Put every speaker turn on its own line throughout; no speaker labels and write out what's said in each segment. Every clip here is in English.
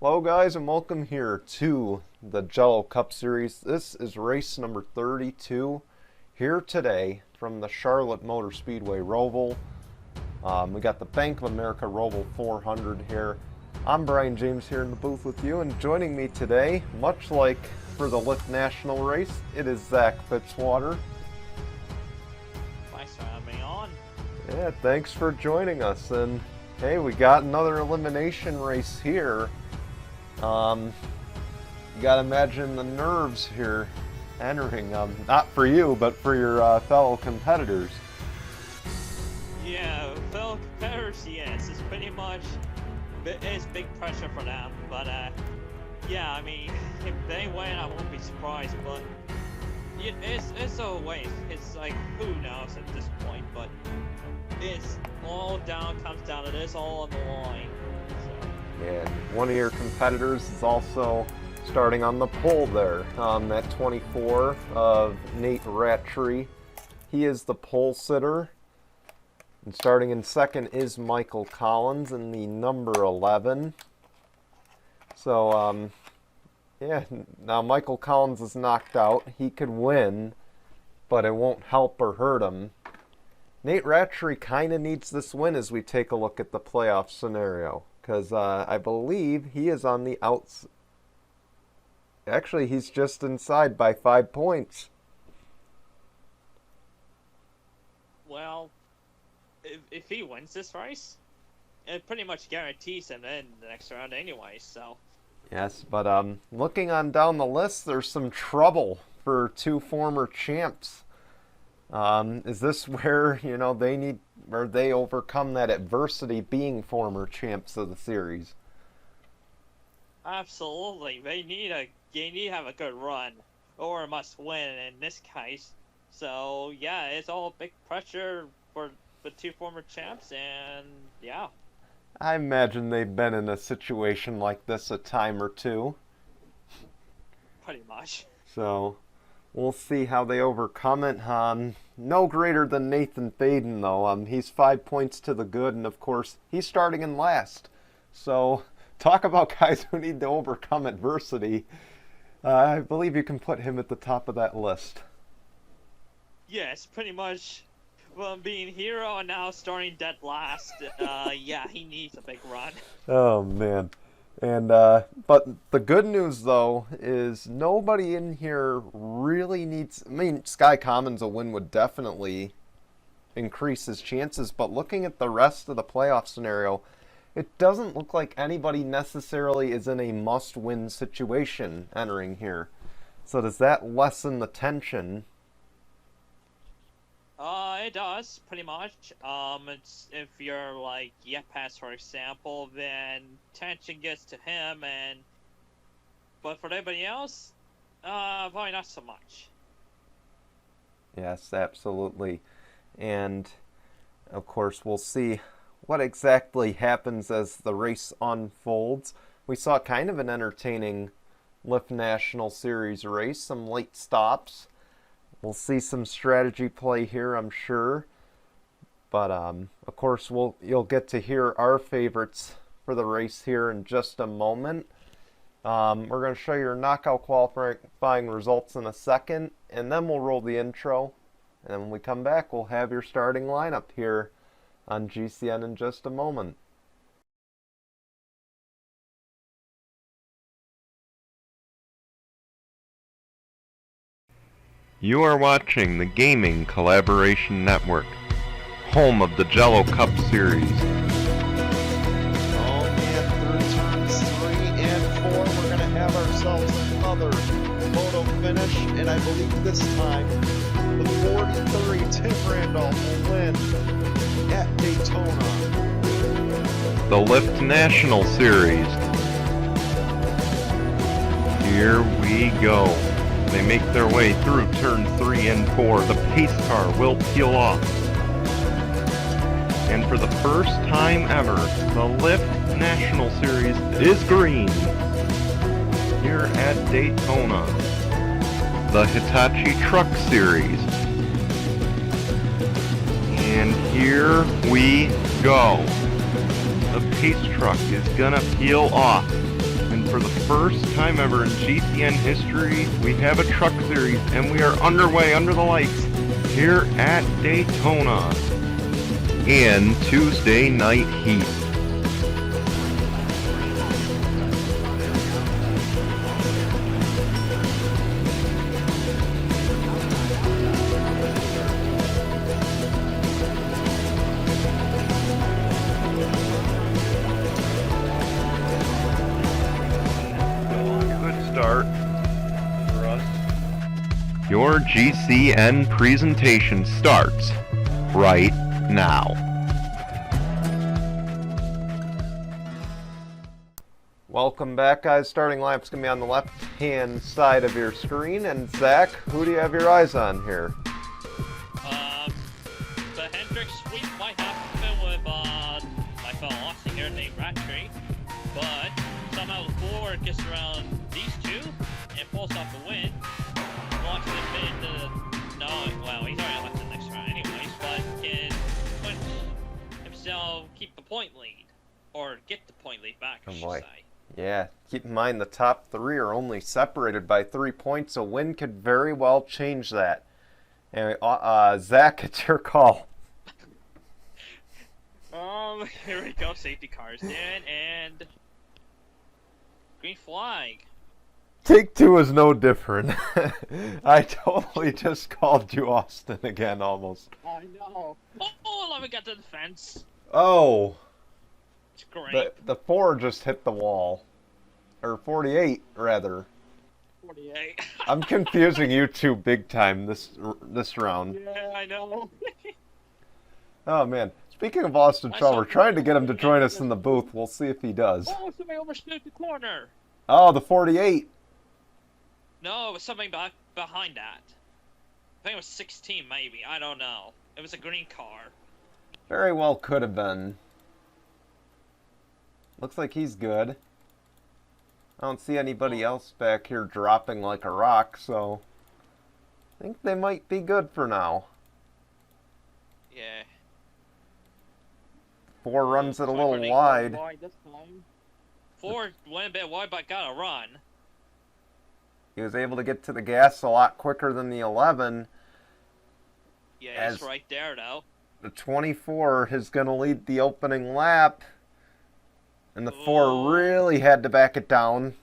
Hello guys and welcome here to the Jello Cup Series. This is race number 32 here today from the Charlotte Motor Speedway Roval. We got the Bank of America Roval 400 here. I'm Brian James here in the booth with you, and joining me today, much like for the Lift National race, it is Zach Fitzwater.
Thanks for having me on.
Yeah, thanks for joining us. And hey, we got another elimination race here. You gotta imagine the nerves here entering, not for you, but for your fellow competitors.
Yeah, fellow competitors, yes, it's pretty much, it's big pressure for them, but yeah, I mean, if they win, I won't be surprised, but it's a waste. It's like, who knows at this point, but it's all comes down to this, all on the line.
And one of your competitors is also starting on the pole there, at 24 of Nate Rattry. He is the pole sitter. And starting in second is Michael Collins in the number 11. So, yeah, now Michael Collins is knocked out. He could win, but it won't help or hurt him. Nate Rattry kind of needs this win as we take a look at the playoff scenario, because I believe he is on the outs. Actually, he's just inside by 5 points.
Well, if he wins this race, it pretty much guarantees him in the next round anyway, so.
Yes, but looking on down the list, there's some trouble for two former champs. Is this where, you know, they overcome that adversity being former champs of the series?
Absolutely. They need to have a good run, or a must win in this case. So yeah, it's all big pressure for the two former champs, and yeah.
I imagine they've been in a situation like this a time or two.
Pretty much.
So we'll see how they overcome it. No greater than Nathan Faden, though. He's 5 points to the good, and of course, he's starting in last. So talk about guys who need to overcome adversity. I believe you can put him at the top of that list.
Yes, pretty much. Well, being hero and now starting dead last. Yeah, he needs a big run.
Oh, man. And but the good news, though, is nobody in here really needs... I mean, Sky Commons a win would definitely increase his chances, but looking at the rest of the playoff scenario, it doesn't look like anybody necessarily is in a must-win situation entering here. So does that lessen the tension?
It does, pretty much. It's, if you're like Yepes, for example, then tension gets to him, but for everybody else, probably not so much.
Yes, absolutely. And of course, we'll see what exactly happens as the race unfolds. We saw kind of an entertaining Lift National Series race, some late stops. We'll see some strategy play here, I'm sure. But, of course, you'll get to hear our favorites for the race here in just a moment. We're going to show you your knockout qualifying results in a second, and then we'll roll the intro. And when we come back, we'll have your starting lineup here on GCN in just a moment.
You are watching the Gaming Collaboration Network, home of the Jello Cup Series.
Oh man, through turns 3 and 4, we're going to have ourselves another photo finish, and I believe this time the 43 Tim Randolph will win at Daytona.
The Lift National Series. Here we go. They make their way through turn 3 and 4. The pace car will peel off. And for the first time ever, the Lift National Series is green here at Daytona. The Hitachi Truck Series. And here we go. The pace truck is gonna peel off. And for the first time ever in GCN history, we have a truck series, and we are underway under the lights here at Daytona in Tuesday Night Heat. Start for us. Your GCN presentation starts right now.
Welcome back, guys. Starting lap's going to be on the left-hand side of your screen. And Zach, who do you have your eyes on here?
The Hendricks sweep might happen with my fellow Austin here named Rattree, but somehow the Ford gets around these two and pulls off the win. Launches him into well, he's already left the next round anyways, but can put himself keep the point lead, or get the point lead back, I should say.
Yeah, keep in mind the top three are only separated by 3 points. A win could very well change that. Anyway, Zach, it's your call.
Here we go. Safety cars in, and green flag.
Take two is no different. I totally just called you Austin again, almost.
I know. Oh, let me get to the fence.
Oh.
It's great.
The 4 just hit the wall. Or 48, rather.
48.
I'm confusing you two big time this round.
Yeah, I know.
Oh, man. Speaking of Austin Shaw, we're trying to get him to join us in the booth. We'll see if he does.
Oh, somebody overstood the corner.
Oh, the 48.
No, it was something behind that. I think it was 16, maybe. I don't know. It was a green car.
Very well could have been. Looks like he's good. I don't see anybody else back here dropping like a rock, so I think they might be good for now.
Yeah.
4 runs it a little wide.
This time. 4 went a bit wide, but got a run.
He was able to get to the gas a lot quicker than the 11.
Yeah, he's right there, though.
The 24 is going to lead the opening lap. And the 4 really had to back it down.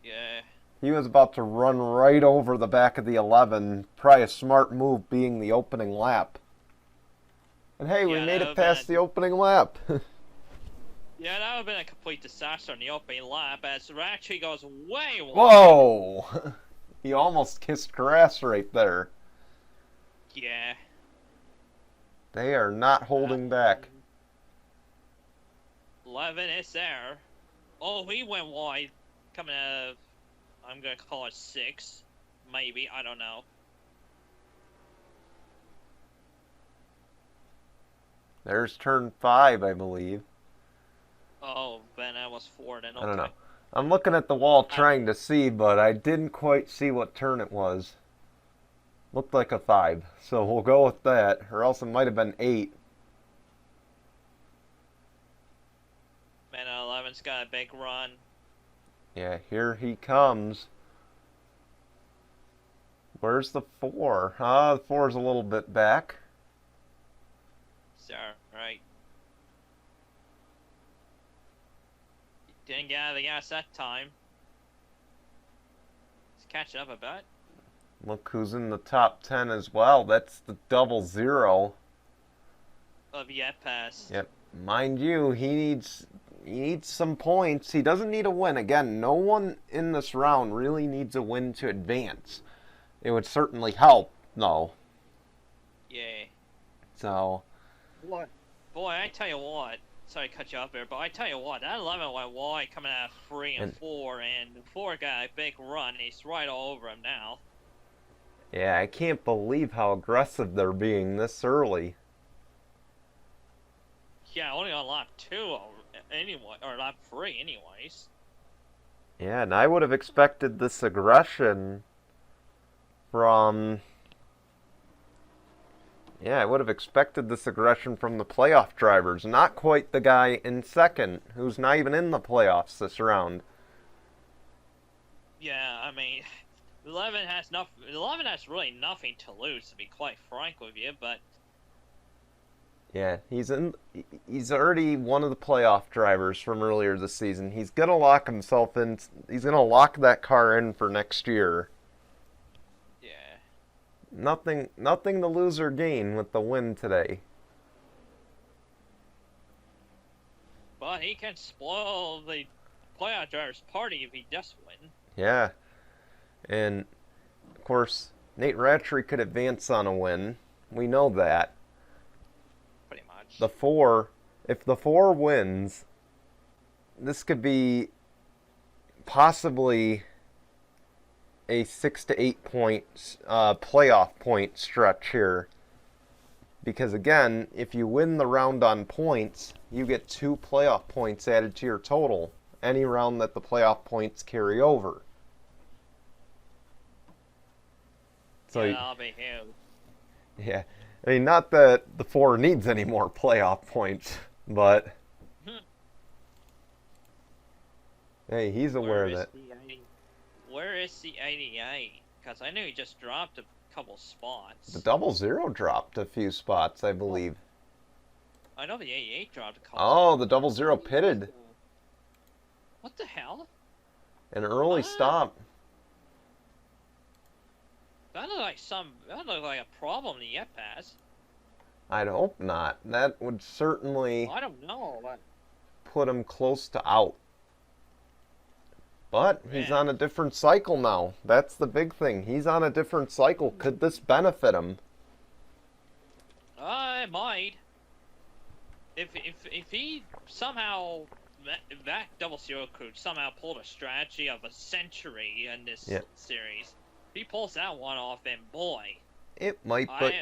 Yeah.
He was about to run right over the back of the 11. Probably a smart move being the opening lap. And hey, we made it past the opening lap.
Yeah, that would have been a complete disaster on the opening lap, as it actually goes way wide.
Whoa! He almost kissed grass right there.
Yeah.
They are not holding back.
11 is there. Oh, he went wide. Coming out of, I'm going to call it 6. Maybe, I don't know.
There's turn 5, I believe.
Oh, then that was 4 then, okay.
I don't know. I'm looking at the wall trying to see, but I didn't quite see what turn it was. Looked like a 5, so we'll go with that, or else it might have been 8.
Man, 11's got a big run.
Yeah, here he comes. Where's the 4? The 4's a little bit back.
Sorry, right. Didn't get out of the gas that time. He's catching up a bit.
Look who's in the top 10 as well. That's the 00.
Of yet pass.
Yep. Mind you, he needs some points. He doesn't need a win. Again, no one in this round really needs a win to advance. It would certainly help, though.
Yeah.
So.
What? Boy, I tell you what. Sorry to cut you off there, but I tell you what, that 11 went wide coming out of 3 and 4, and 4 got a big run. He's right all over him now.
Yeah, I can't believe how aggressive they're being this early.
Yeah, only on lap 2 anyway, or lap 3 anyways.
Yeah, and I would have expected this aggression from Yeah, I would have expected this aggression from the playoff drivers. Not quite the guy in second, who's not even in the playoffs this round.
Yeah, I mean, 11 has nothing. 11 has really nothing to lose, to be quite frank with you. But
Yeah, he's already one of the playoff drivers from earlier this season. He's gonna lock himself in. He's gonna lock that car in for next year.
yeah,
Nothing to lose or gain with the win today.
but he can spoil the playoff driver's party if he does win.
Yeah, and of course Nate Ratchery could advance on a win. We know that.
Pretty much.
If the 4 wins, this could be possibly a 6 to 8 point playoff point stretch here. Because again, if you win the round on points, you get 2 playoff points added to your total. Any round that the playoff points carry over. So
yeah, that'll be huge.
yeah, I mean, not that the 4 needs any more playoff points, but hey, he's aware of that.
Where is the 88? Because I knew he just dropped a couple spots.
The 00 dropped a few spots, I believe.
I know the 88 dropped a couple.
Oh, the 00 pitted.
What the hell?
An early stop.
That looked like a problem the Yep has.
I'd hope not. That would certainly
I don't know. But
put him close to out. But he's on a different cycle now. That's the big thing. He's on a different cycle. Could this benefit him?
it might. If he somehow that 00 crew somehow pulled a strategy of a century in this series, if he pulls that one off, then boy,
it might. But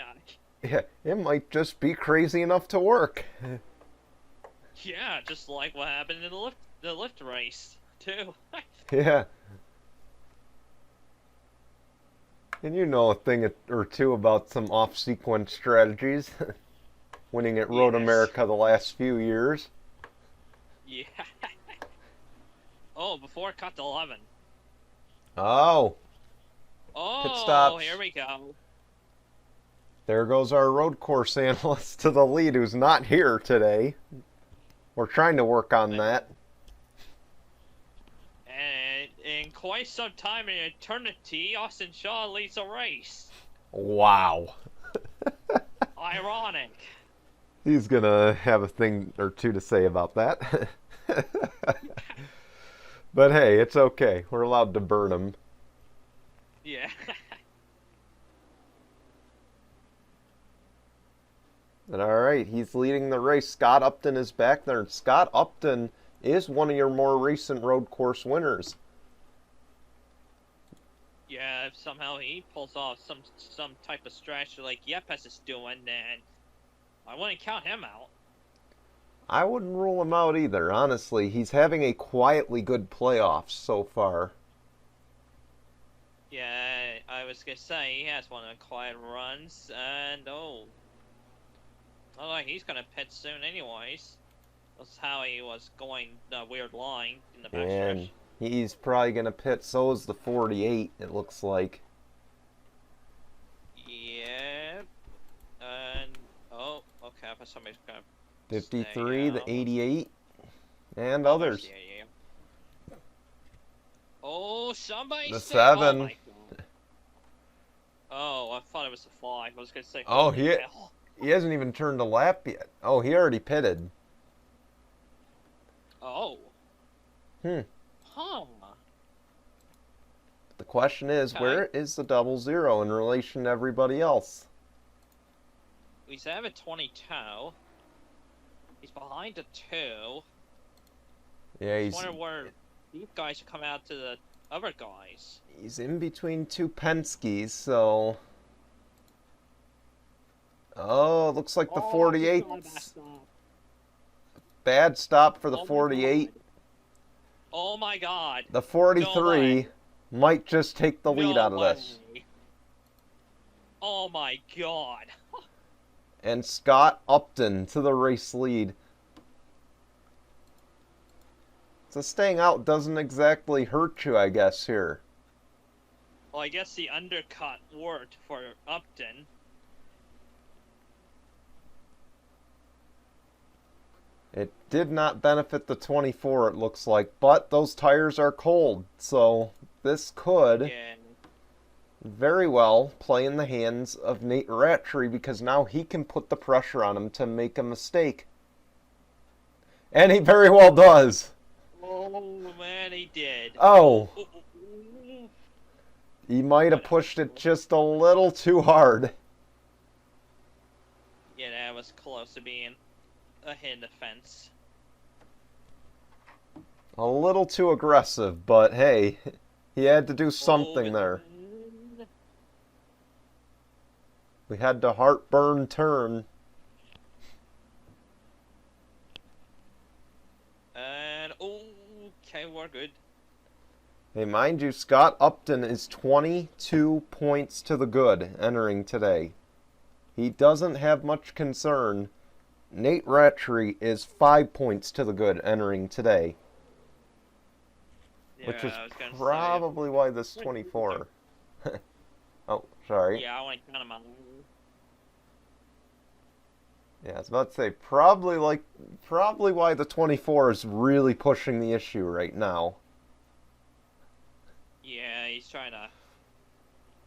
yeah, it might just be crazy enough to work.
Yeah, just like what happened in the lift race too.
Yeah. And you know a thing or two about some off-sequence strategies. Winning at Road America the last few years.
Yeah. Oh, before it cut to 11.
Oh.
Oh,
Pit stops.
Here we go.
There goes our road course analyst to the lead, who's not here today. We're trying to work on that.
And in quite some time in eternity, Austin Shaw leads a race.
Wow.
Ironic.
He's gonna have a thing or two to say about that. But hey, it's okay. We're allowed to burn him.
Yeah.
And alright, he's leading the race. Scott Upton is back there. And Scott Upton is one of your more recent road course winners.
Yeah, if somehow he pulls off some type of strategy like Yepes is doing, then I wouldn't count him out.
I wouldn't rule him out either, honestly. He's having a quietly good playoffs so far.
Yeah, I was gonna say he has one of the quiet runs, and oh, like he's gonna pit soon, anyways. That's how he was going the weird line in the backstretch.
And he's probably gonna pit. So is the 48. It looks like.
Yeah, and oh, okay. I thought somebody's gonna.
53, the 88, and
Oh,
others.
yeah. Oh, somebody.
The
say,
7.
Oh, my God. Oh, I thought it was the 5. I was gonna say.
Oh,
holy hell.
he hasn't even turned a lap yet. Oh, he already pitted.
Oh.
Hmm.
Huh.
The question is, where is the 00 in relation to everybody else?
He's having 22. He's behind the 2.
Yeah,
I wonder where these guys are coming out to the other guys.
He's in between 2 Penskes, so. Oh, looks like the 48. Bad stop for the 48.
Oh my God.
The 43 might just take the lead out of this.
Oh my God.
And Scott Upton to the race lead. So staying out doesn't exactly hurt you, I guess, here.
Well, I guess the undercut worked for Upton.
It did not benefit the 24, it looks like, but those tires are cold, so this could
Yeah.
very well play in the hands of Nate Rattray, because now he can put the pressure on him to make a mistake. And he very well does.
Oh, man, he did.
Oh,
Ooh.
he might have pushed it just a little too hard.
Yeah, that was close to being a hit in the fence.
A little too aggressive, but hey, he had to do something there. We had the heartburn turn.
And, okay, we're good.
Hey, mind you, Scott Upton is 22 points to the good entering today. He doesn't have much concern. Nate Rattray is 5 points to the good entering today.
Yeah,
Which is
I was gonna
probably why this 24. Oh, sorry.
Yeah, I want to count him out.
Yeah, I was about to say, probably why the 24 is really pushing the issue right now.
Yeah, he's trying to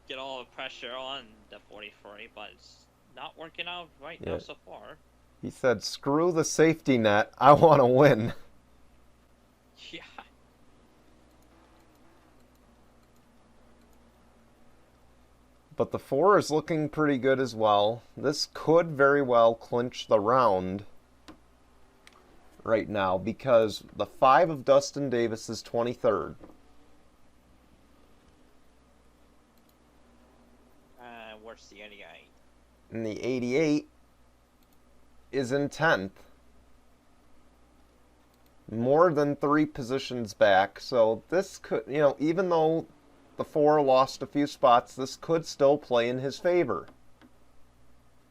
get all the pressure on the 43, but it's not working out right now so far.
He said, screw the safety net, I want to win.
Yeah.
But the 4 is looking pretty good as well. This could very well clinch the round right now, because the 5 of Dustin Davis is 23rd.
Where's the 88?
And the 88 is in 10th. More than 3 positions back. So this could, even though the 4 lost a few spots, this could still play in his favor.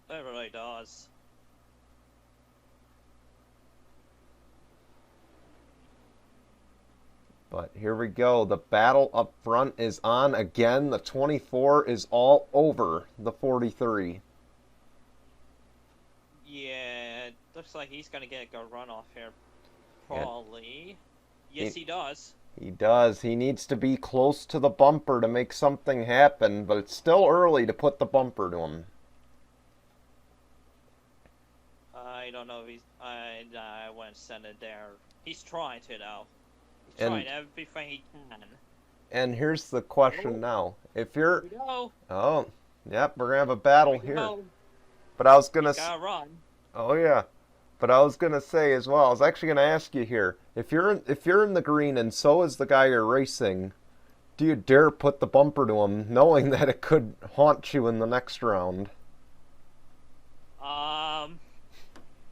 It really does.
But here we go. The battle up front is on again. The 24 is all over the 43.
Yeah, it looks like he's going to get a good runoff here. Probably. Yes, he does.
He does. He needs to be close to the bumper to make something happen, but it's still early to put the bumper to him.
I don't know if he's... I wouldn't send it there. He's trying to, though. He's trying everything he can.
And here's the question now. If you're...
Here we go.
Oh, yep, we're going to have a battle here.
Go.
But I was going to...
Gotta run.
Oh, yeah. But I was going to say as well, I was actually going to ask you here, if you're in the green and so is the guy you're racing, do you dare put the bumper to him, knowing that it could haunt you in the next round?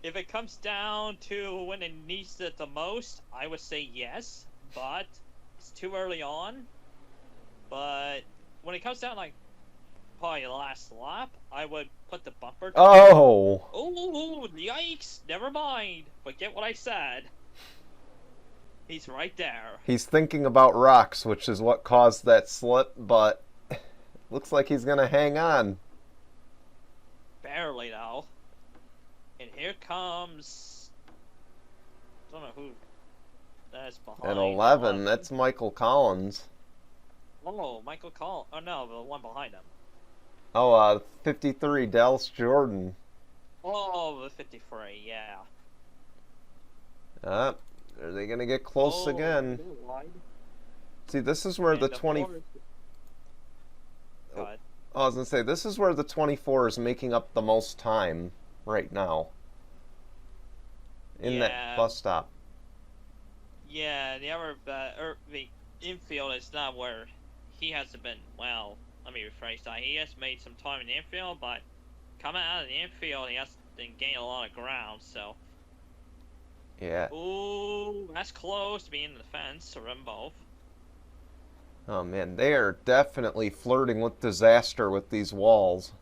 If it comes down to when it needs it the most, I would say yes, but it's too early on. But when it comes down, like, probably the last lap, I would put the bumper to
Oh!
Oh, yikes! Never mind. But get what I said. He's right there.
He's thinking about rocks, which is what caused that slip, but looks like he's going to hang on.
Barely, though. And here comes... I don't know who that's behind.
And 11, that's Michael Collins.
Oh, Michael Collins. Oh, no, the one behind him.
Oh, 53, Dallas Jordan.
Oh, the 53, yeah.
Are they going to get close again? See, this is where
And
the 20...
Go ahead.
I was going to say, this is where the 24 is making up the most time right now. In that bus stop.
Yeah, the infield is not where he hasn't been, well, let me rephrase that. He has made some time in the infield, but coming out of the infield, he has to gain a lot of ground, so.
Yeah.
Ooh, that's close to being in the fence, or them both.
Oh man, they are definitely flirting with disaster with these walls.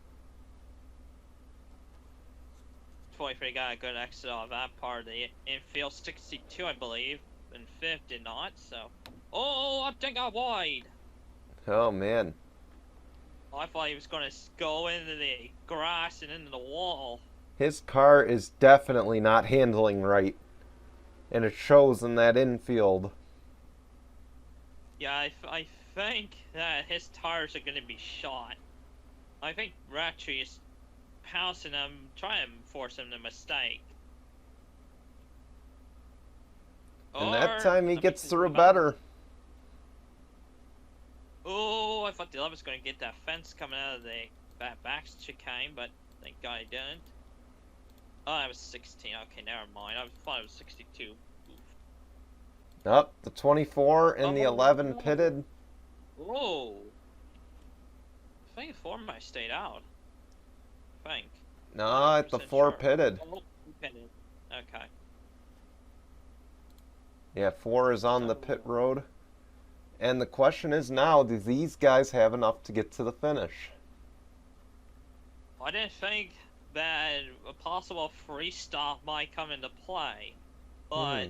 43 got a good exit off that part of the infield. 62, I believe, and 5th did not. So, oh, up and got wide.
Oh, man.
I thought he was going to go into the grass and into the wall.
His car is definitely not handling right. And it shows in that infield.
Yeah, I think that his tires are going to be shot. I think Ratchy is pouncing him, trying to force him to mistake.
And that time he gets through better.
Oh, I thought the 11 was going to get that fence coming out of the back chicane, but thank God he didn't. Oh, that was 16. Okay, never mind. I thought it was 62. Oof.
Up, the 24 and the 11 pitted.
Whoa. I think the 4 might have stayed out. I think.
No, at the 4
sure.
pitted.
Oh, pitted. Okay.
Yeah, 4 is on the pit road. And the question is now, do these guys have enough to get to the finish?
I didn't think that a possible free stop might come into play, but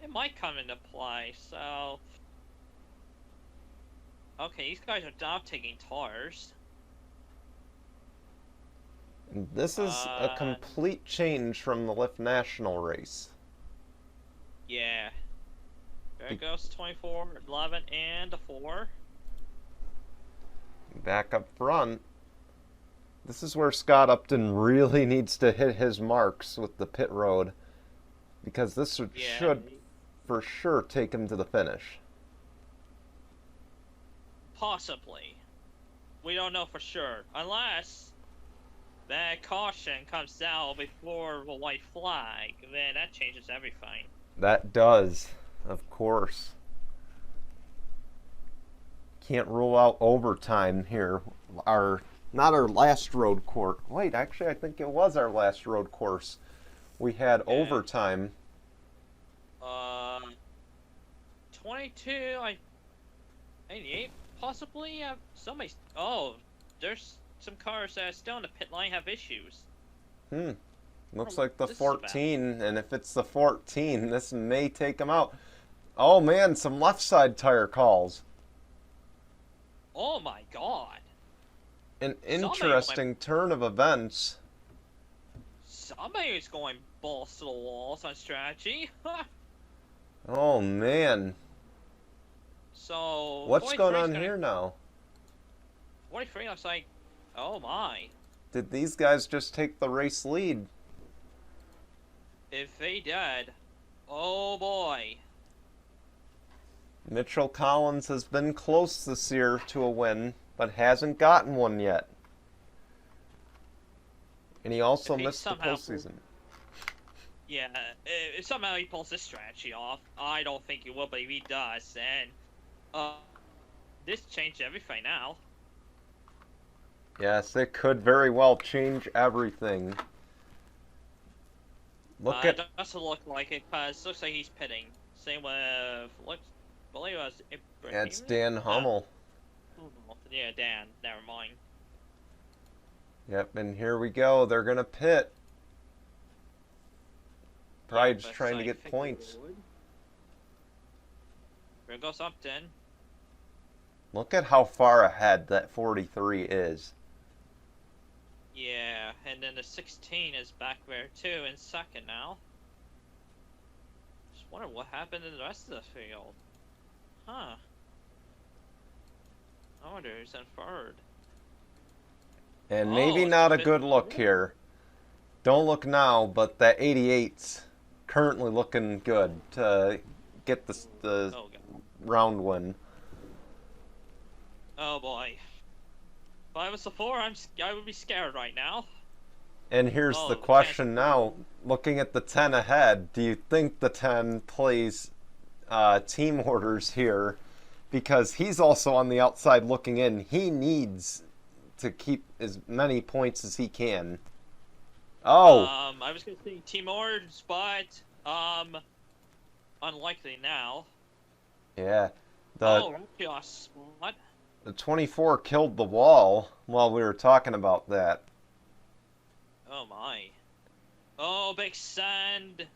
it might come into play, so... Okay, these guys are now taking tires.
And this is a complete change from the Lift National race.
Yeah. There goes 24, 11, and a 4.
Back up front. This is where Scott Upton really needs to hit his marks with the pit road. Because this should for sure take him to the finish.
Possibly. We don't know for sure. Unless that caution comes out before the white flag, then that changes everything.
That does, of course. Can't rule out overtime here. Not our last road course. Wait, actually, I think it was our last road course. We had overtime.
22, 88, possibly. Somebody's. Oh, there's some cars that are still in the pit line have issues.
Looks like the 14, and if it's the 14, this may take him out. Oh man, some left side tire calls.
Oh my God.
An interesting turn of events.
Somebody's going balls to the walls on strategy.
Oh man.
So
what's going on here now?
43 looks like, oh my.
Did these guys just take the race lead?
If they did, oh boy.
Mitchell Collins has been close this year to a win, but hasn't gotten one yet. And he also missed the postseason.
Yeah, if somehow he pulls this strategy off, I don't think he will, but if he does, then this changed everything now.
Yes, it could very well change everything. Look at.
It doesn't look like it, because it looks like he's pitting. Same with, I believe it was Ibrahim.
It's Dan Hummel.
Yeah, Dan. Never mind.
Yep, and here we go. They're gonna pit. Probably just trying to get points.
There goes Upton.
Look at how far ahead that 43 is.
Yeah, and then the 16 is back there too, in second now. Just wonder what happened in the rest of the field. Huh. I wonder who's in third.
And maybe not a good look here. Don't look now, but that 88's currently looking good to get the round win.
Oh boy. If I was the 4, I would be scared right now.
And here's the question now. Looking at the 10 ahead, do you think the 10 plays team orders here? Because he's also on the outside looking in. He needs to keep as many points as he can. Oh!
I was going to say team orders, but unlikely now.
Yeah.
Spot.
The 24 killed the wall while we were talking about that.
Oh my. Oh, big sand.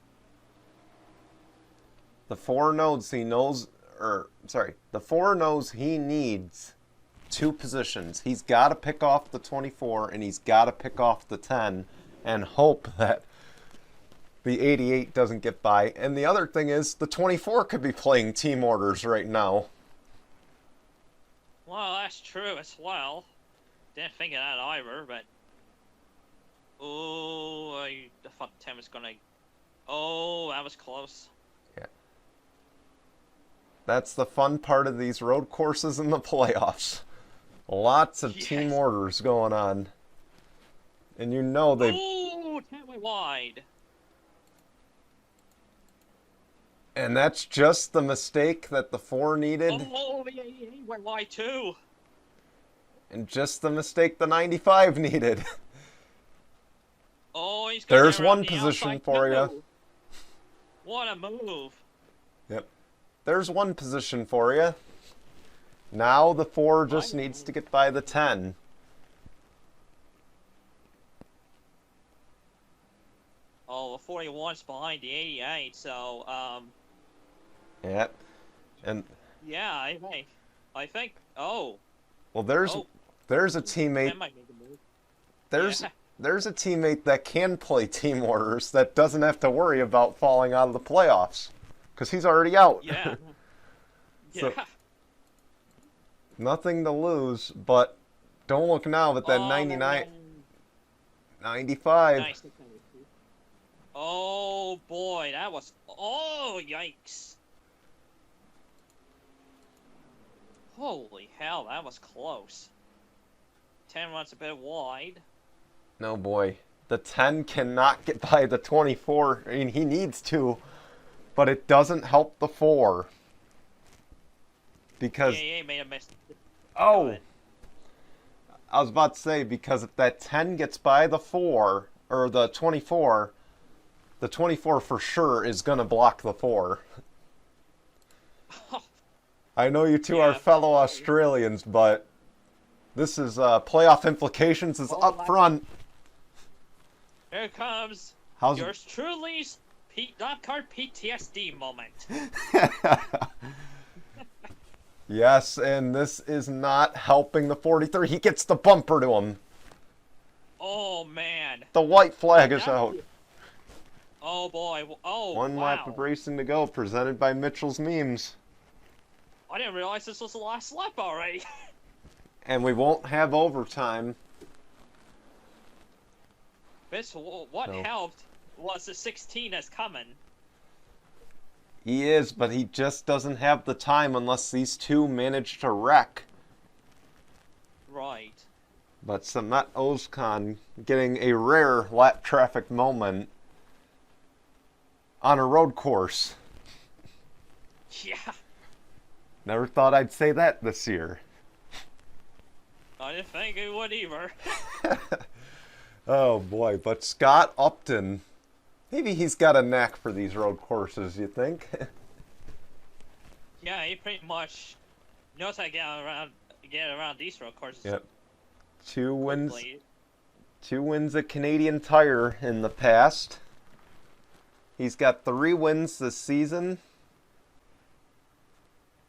The 4 knows he knows, the 4 knows he needs 2 positions. He's got to pick off the 24 and he's got to pick off the 10 and hope that the 88 doesn't get by. And the other thing is the 24 could be playing team orders right now.
Well, that's true as well. Didn't think of that either, but... Oh, I thought 10 was gonna... Oh, that was close.
Yeah. That's the fun part of these road courses in the playoffs. Lots of team orders going on. And you know they've...
Oh, 10 went wide.
And that's just the mistake that the 4 needed.
Oh, he went wide too.
And just the mistake the 95 needed.
Oh, he's going
There's
around
one
the
position
outside.
for
No.
you.
What a move.
Yep. There's one position for you. Now the 4 just needs to get by the 10.
Oh, the 41's behind the 88, so,
Yep. And
yeah, I think, oh.
well, there's
Oh.
there's a teammate.
That might make a move.
There's
Yeah.
there's a teammate that can play team orders that doesn't have to worry about falling out of the playoffs because he's already out.
Yeah.
So-
Yeah.
Nothing to lose, but don't look now at that 99, 95.
Nice. Oh boy, that was. Oh yikes! Holy hell, that was close. 10 runs a bit wide.
No boy, the 10 cannot get by the 24. I mean, he needs to, but it doesn't help the 4 because
Yeah, made a mistake.
oh, I was about to say because if that 10 gets by the 4 or the 24. The 24 for sure is going to block the 4. I know you two are fellow Australians, but this is playoff implications is up front.
Here comes
How's
yours truly's Dot Card PTSD moment.
Yes, and this is not helping the 43. He gets the bumper to him.
Oh man.
The white flag is out.
Oh boy. Oh,
One
wow.
lap of racing to go, presented by Mitchell's Memes.
I didn't realize this was the last lap already.
And we won't have overtime.
What
No.
helped was the 16 that's coming.
He is, but he just doesn't have the time unless these two manage to wreck.
Right.
But Samet Ozkan getting a rare lap traffic moment on a road course.
Yeah.
Never thought I'd say that this year.
I didn't think it would either.
Oh boy, but Scott Upton, maybe he's got a knack for these road courses, you think?
Yeah, he pretty much knows how to get around these road courses.
Yep. Two wins
quickly.
at Canadian Tire in the past. He's got 3 wins this season.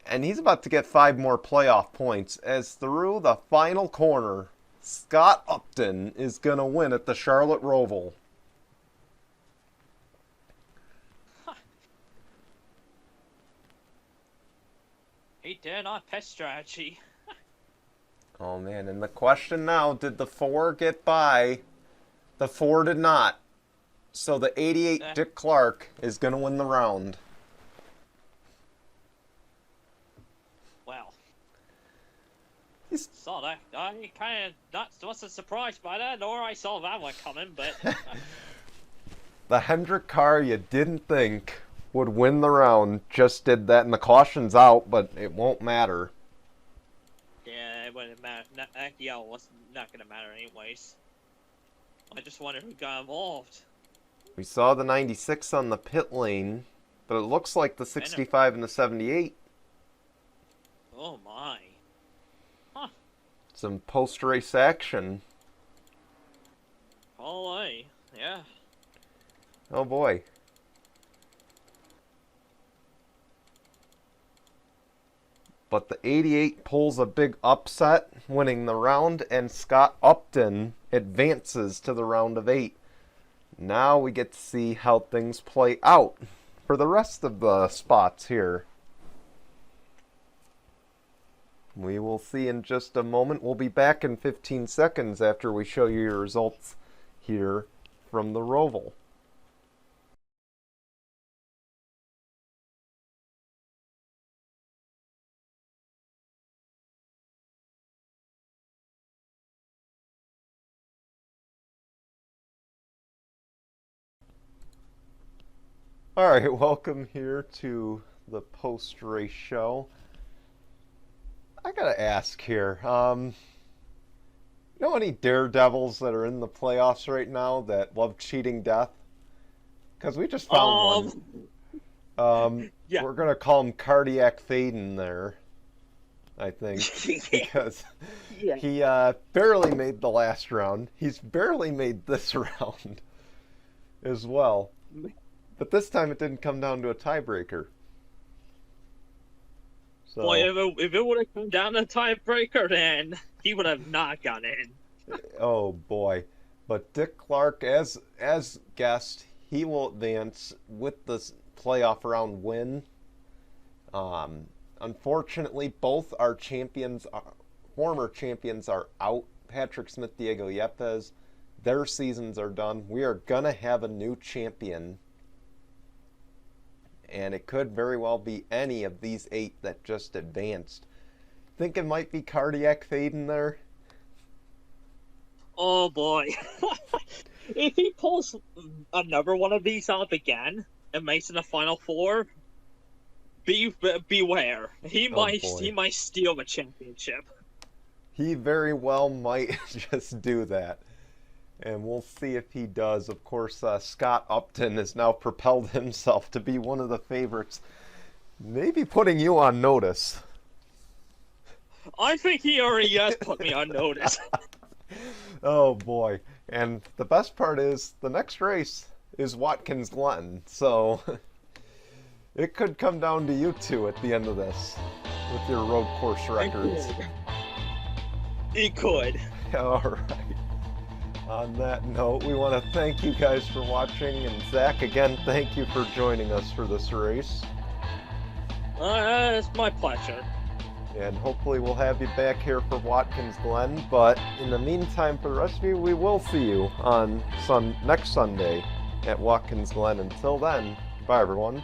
And he's about to get 5 more playoff points as through the final corner, Scott Upton is going to win at the Charlotte Roval.
He did on pet strategy.
Oh man, and the question now, did the 4 get by? The 4 did not. So the 88 Dick Clark is going to win the round.
Well.
He's-
Saw that. I kind of wasn't surprised by that, nor I saw that one coming, but...
The Hendrick car you didn't think would win the round just did that, and the caution's out, but it won't matter.
yeah, it wouldn't matter. That yell was not going to matter anyways. I just wonder who got involved.
We saw the 96 on the pit lane, but it looks like the 65 and the 78.
Oh my.
Some post-race action.
All right. Yeah.
Oh boy. But the 88 pulls a big upset, winning the round, and Scott Upton advances to the round of 8. Now we get to see how things play out for the rest of the spots here. We will see in just a moment. We'll be back in 15 seconds after we show you your results here from the Roval. Alright, welcome here to the post-race show. I gotta ask here, you know any daredevils that are in the playoffs right now that love cheating death? Because we just found one.
Yeah.
We're gonna call him Cardiac Faden there, I think, because
Yeah.
he barely made the last round. He's barely made this round as well. But this time it didn't come down to a tiebreaker. So,
Boy, if it would have come down to a tiebreaker, then he would have not gone in.
oh boy. But Dick Clark, as guessed, he will advance with this playoff round win. Unfortunately, both our champions, former champions, are out. Patrick Smith, Diego Yepes, their seasons are done. We are going to have a new champion. And it could very well be any of these 8 that just advanced. Think it might be Cardiac Faden there?
Oh boy. If he pulls another one of these out again and makes it a Final Four, beware. He might steal the championship.
He very well might just do that. And we'll see if he does. Of course, Scott Upton has now propelled himself to be one of the favorites. Maybe putting you on notice.
I think he already has put me on notice.
Oh boy. And the best part is the next race is Watkins Glen. So it could come down to you two at the end of this with your road course records.
He could.
All right. On that note, we want to thank you guys for watching, and Zach, again, thank you for joining us for this race.
It's my pleasure.
And hopefully we'll have you back here for Watkins Glen, but in the meantime, for the rest of you, we will see you on next Sunday at Watkins Glen. Until then, bye everyone.